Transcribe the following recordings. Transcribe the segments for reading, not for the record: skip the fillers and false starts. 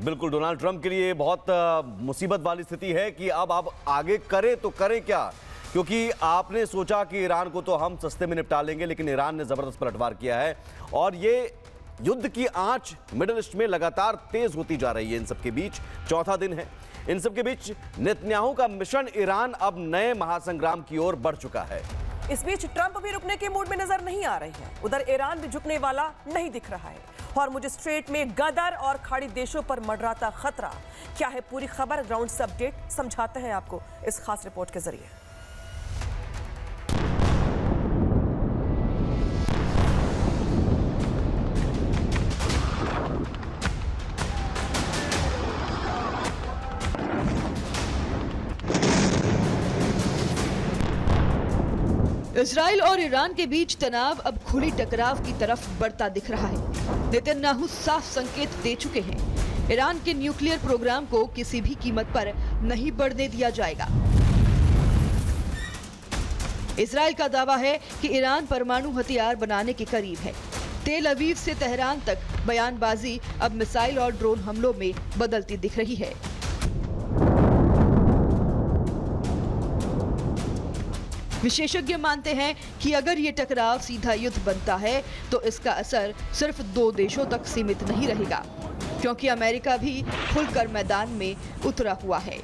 बिल्कुल Donald Trump के लिए बहुत मुसीबत वाली स्थिति है कि अब आप आगे करें तो करें क्या, क्योंकि आपने सोचा कि ईरान को तो हम सस्ते में निपटा लेंगे, लेकिन ईरान ने जबरदस्त पलटवार किया है और ये युद्ध की आंच मिडिल ईस्ट में लगातार तेज होती जा रही है। इन सबके बीच चौथा दिन है, इन सबके बीच नेतन्याहू का मिशन ईरान अब नए महासंग्राम की ओर बढ़ चुका है। इस बीच ट्रंप भी रुकने के मूड में नजर नहीं आ रहे हैं, उधर ईरान भी झुकने वाला नहीं दिख रहा है। हॉर्मुज स्ट्रेट में गदर और खाड़ी देशों पर मंडराता खतरा, क्या है पूरी खबर, ग्राउंड से अपडेट समझाते हैं आपको इस खास रिपोर्ट के जरिए। इजराइल और ईरान के बीच तनाव अब खुली टकराव की तरफ बढ़ता दिख रहा है। नेतन्याहू साफ संकेत दे चुके हैं, ईरान के न्यूक्लियर प्रोग्राम को किसी भी कीमत पर नहीं बढ़ने दिया जाएगा। इजराइल का दावा है कि ईरान परमाणु हथियार बनाने के करीब है। तेल अवीव से तेहरान तक बयानबाजी अब मिसाइल और ड्रोन हमलों में बदलती दिख रही है। विशेषज्ञ मानते हैं कि अगर ये टकराव सीधा युद्ध बनता है तो इसका असर सिर्फ 2 देशों तक सीमित नहीं रहेगा, क्योंकि अमेरिका भी खुलकर मैदान में उतरा हुआ है।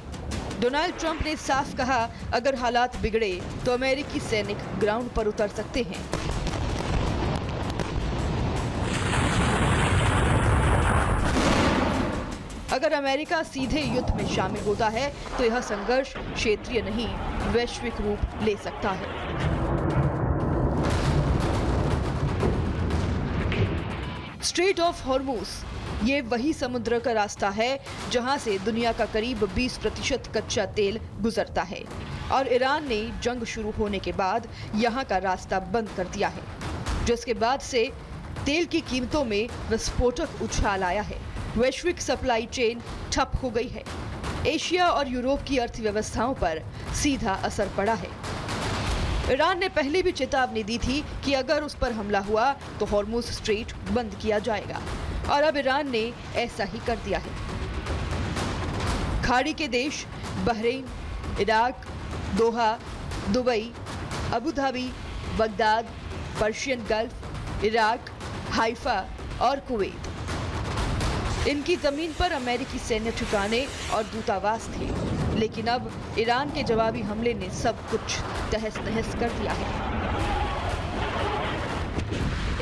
डोनाल्ड ट्रंप ने साफ कहा, अगर हालात बिगड़े तो अमेरिकी सैनिक ग्राउंड पर उतर सकते हैं। अगर अमेरिका सीधे युद्ध में शामिल होता है तो यह संघर्ष क्षेत्रीय नहीं वैश्विक रूप ले सकता है। स्ट्रेट ऑफ हॉर्मुज ये वही समुद्र का रास्ता है जहां से दुनिया का करीब 20% कच्चा तेल गुजरता है और ईरान ने जंग शुरू होने के बाद यहां का रास्ता बंद कर दिया है, जिसके बाद से तेल की कीमतों में विस्फोटक उछाल आया है। वैश्विक सप्लाई चेन ठप हो गई है। एशिया और यूरोप की अर्थव्यवस्थाओं पर सीधा असर पड़ा है। ईरान ने पहले भी चेतावनी दी थी कि अगर उस पर हमला हुआ तो हॉर्मुज स्ट्रेट बंद किया जाएगा और अब ईरान ने ऐसा ही कर दिया है। खाड़ी के देश Bahrain, Iraq, Doha, Dubai, Abu Dhabi, Baghdad, Persian Gulf, Iraq, Haifa और कुवैत, इनकी जमीन पर अमेरिकी सैन्य ठिकाने और दूतावास थे, लेकिन अब ईरान के जवाबी हमले ने सब कुछ तहस नहस कर दिया है।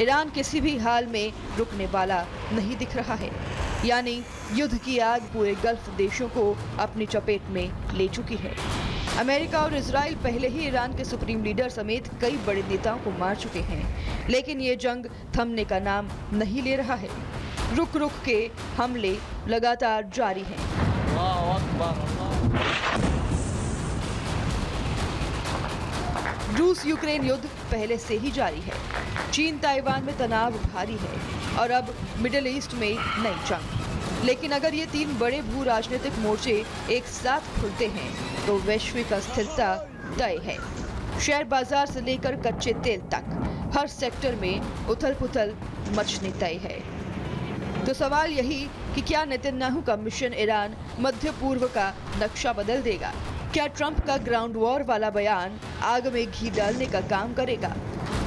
ईरान किसी भी हाल में रुकने वाला नहीं दिख रहा है, यानी युद्ध की आग पूरे गल्फ देशों को अपनी चपेट में ले चुकी है। अमेरिका और इजराइल पहले ही ईरान के सुप्रीम लीडर समेत कई बड़े नेताओं को मार चुके हैं, लेकिन ये जंग थमने का नाम नहीं ले रहा है। रुक रुक के हमले लगातार जारी हैं। रूस यूक्रेन युद्ध पहले से ही जारी है। चीन ताइवान में तनाव भारी है और अब मिडिल ईस्ट में नई जंग। लेकिन अगर ये 3 बड़े भू राजनीतिक मोर्चे एक साथ खुलते हैं तो वैश्विक अस्थिरता तय है। शेयर बाजार से लेकर कच्चे तेल तक हर सेक्टर में उथल पुथल मचने तय है। तो सवाल यही कि क्या नेतन्याहू का मिशन ईरान मध्य पूर्व का नक्शा बदल देगा? क्या ट्रंप का ग्राउंड वॉर वाला बयान आग में घी डालने का काम करेगा?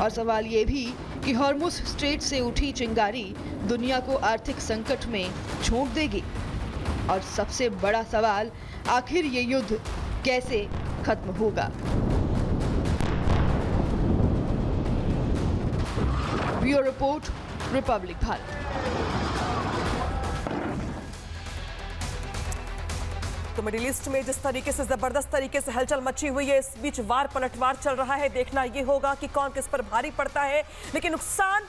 और सवाल ये भी कि हॉर्मुज स्ट्रेट से उठी चिंगारी दुनिया को आर्थिक संकट में झोंक देगी? और सबसे बड़ा सवाल, आखिर ये युद्ध कैसे खत्म होगा? Bureau report, Republic Bharat. तो मिडिल ईस्ट में जिस तरीके से जबरदस्त तरीके से हलचल मची हुई है, इस बीच वार पलटवार चल रहा है। देखना यह होगा कि कौन किस पर भारी पड़ता है, लेकिन नुकसान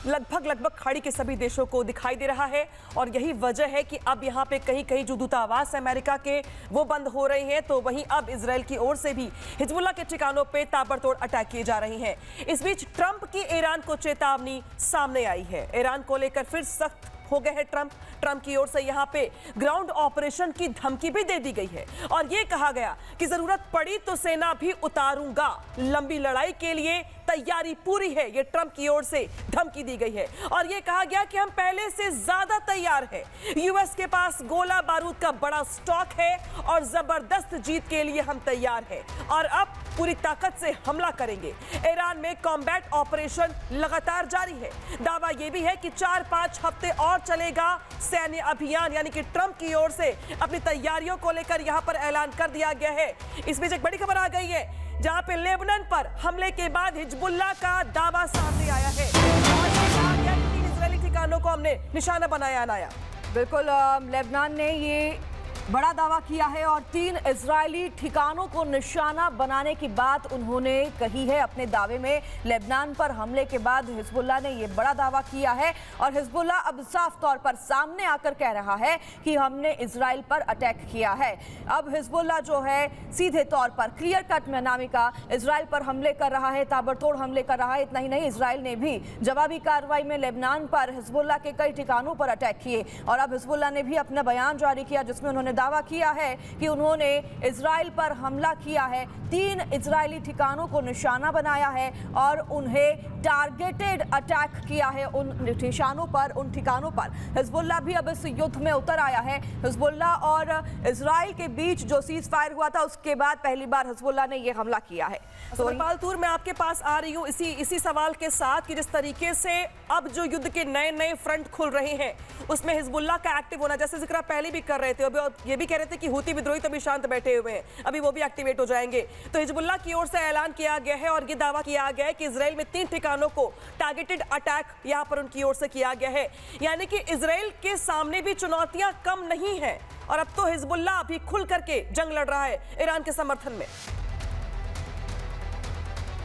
लगभग खाड़ी के सभी देशों को दिखाई दे रहा है और यही वजह है कि अब यहाँ पे कहीं कहीं जो दूतावास अमेरिका के वो बंद हो रहे हैं, तो वहीं अब इजराइल की ओर से भी हिजबुल्लाह के ठिकानों पे ताबड़तोड़ अटैक किए जा रहे हैं। इस बीच ट्रंप की ईरान को चेतावनी सामने आई है। ईरान को लेकर फिर सख्त हो गए हैं ट्रंप की ओर से यहाँ पे ग्राउंड ऑपरेशन की धमकी भी दे दी गई है और ये कहा गया कि जरूरत पड़ी तो सेना भी उतारूंगा, लंबी लड़ाई के लिए तैयारी पूरी है, ये ट्रंप की ओर से धमकी दी गई है और ये कहा गया कि हम पहले से ज्यादा तैयार हैं। यूएस के पास गोला बारूद का बड़ा स्टॉक है और जबरदस्त जीत के लिए हम तैयार हैं और अब पूरी ताकत से हमला करेंगे। ईरान में कॉम्बैट ऑपरेशन लगातार जारी है। दावा यह भी है कि 4-5 हफ्ते और चलेगा सैन्य अभियान, यानी कि ट्रंप की ओर से अपनी तैयारियों को लेकर यहां पर ऐलान कर दिया गया है। इस बीच एक बड़ी खबर आ गई है जहां पे लेबनान पर हमले के बाद हिजबुल्लाह का दावा सामने आया है और ये कहा गया कि 3 इजरायली ठिकानों को हमने निशाना बनाया। अनाया, बिल्कुल, लेबनान ने ये बड़ा दावा किया है और 3 इजरायली ठिकानों को निशाना बनाने की बात उन्होंने कही है अपने दावे में। लेबनान पर हमले के बाद हिजबुल्लाह ने ये बड़ा दावा किया है और हिजबुल्लाह अब साफ तौर पर सामने आकर कह रहा है कि हमने इजराइल पर अटैक किया है। अब हिजबुल्लाह जो है सीधे तौर पर क्लियर कट में नामिका इजराइल पर हमले कर रहा है, ताबड़तोड़ हमले कर रहा है। इतना ही नहीं, इजराइल ने भी जवाबी कार्रवाई में लेबनान पर हिजबुल्लाह के कई ठिकानों पर अटैक किए और अब हिजबुल्लाह ने भी अपना बयान जारी किया जिसमें उन्होंने दावा किया है कि उन्होंने इजराइल पर हमला किया है, 3 इजरायली ठिकानों को निशाना बनाया है और उन्हें टारगेटेड अटैक किया है उन निशानों पर, उन ठिकानों पर। हिजबुल्लाह भी अब इस युद्ध में उतर आया है। हिजबुल्लाह और इजराइल के बीच जो सीज फायर हुआ था उसके बाद पहली बार हिजबुल्लाह ने यह हमला किया है। तो पालतूर मैं आपके पास आ रही हूँ इसी सवाल के साथ कि जिस तरीके से अब जो युद्ध के नए फ्रंट खुल रहे हैं उसमें हिजबुल्लाह का एक्टिव होना, जैसे जिक्र आप पहले भी कर रहे थे, अभी ये भी कह रहे थे कि हूती विद्रोही तो अभी शांत बैठे हुए हैं, अभी वो भी एक्टिवेट हो जाएंगे। तो हिजबुल्लाह की ओर से ऐलान किया गया है और ये दावा किया गया है कि इजराइल में 3 ठिकानों को टारगेटेड अटैक यहां पर उनकी ओर से किया गया है, यानी कि इजराइल के सामने भी चुनौतियां कम नहीं है और अब तो हिजबुल्लाह अभी खुल करके जंग लड़ रहा है ईरान के समर्थन में।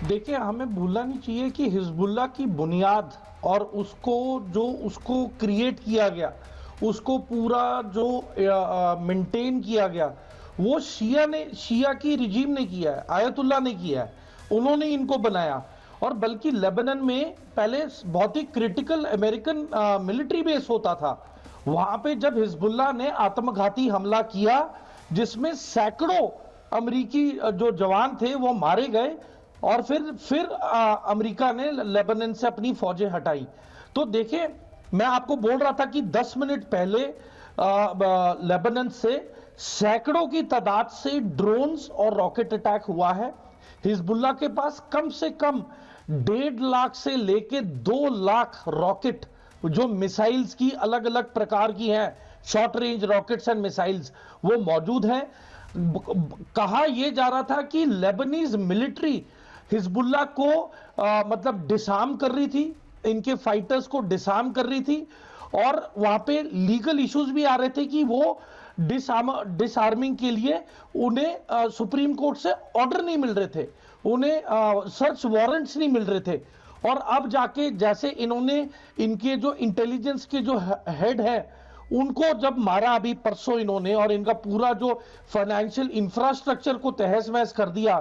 देखिए, हमें भूलना नहीं चाहिए कि हिजबुल्लाह की बुनियाद और उसको क्रिएट किया गया, उसको पूरा जो मेंटेन किया गया, वो शिया की रिजीम ने किया है, आयतुल्लाह ने किया है। उन्होंने इनको बनाया और बल्कि लेबनान में पहले बहुत ही क्रिटिकल अमेरिकन मिलिट्री बेस होता था। वहां पे जब हिजबुल्लाह ने आत्मघाती हमला किया जिसमें सैकड़ों अमेरिकी जो जवान थे वो मारे गए और फिर अमेरिका ने लेबनान से अपनी फौजें हटाई। तो देखिए, मैं आपको बोल रहा था कि 10 मिनट पहले लेबनान से सैकड़ों की तादाद से ड्रोन्स और रॉकेट अटैक हुआ है। हिजबुल्लाह के पास कम से कम 1.5 लाख से लेके 2 लाख रॉकेट जो मिसाइल्स की अलग अलग प्रकार की हैं, short range rockets and missiles, वो मौजूद हैं। कहा यह जा रहा था कि लेबनीज मिलिट्री हिजबुल्लाह को मतलब डिसआर्म कर रही थी, इनके फाइटर्स को डिसआर्म कर रही थी और वहां पे लीगल इश्यूज भी आ रहे थे कि वो डिसआर्मिंग के लिए उन्हें सुप्रीम कोर्ट से ऑर्डर नहीं मिल रहे थे, उन्हें सर्च वारंट्स नहीं मिल रहे थे। और अब जाके जैसे इन्होंने इनके जो इंटेलिजेंस के जो हेड है उनको जब मारा अभी परसों इन्होंने और इनका पूरा जो फाइनेंशियल इंफ्रास्ट्रक्चर को तहस महस कर दिया,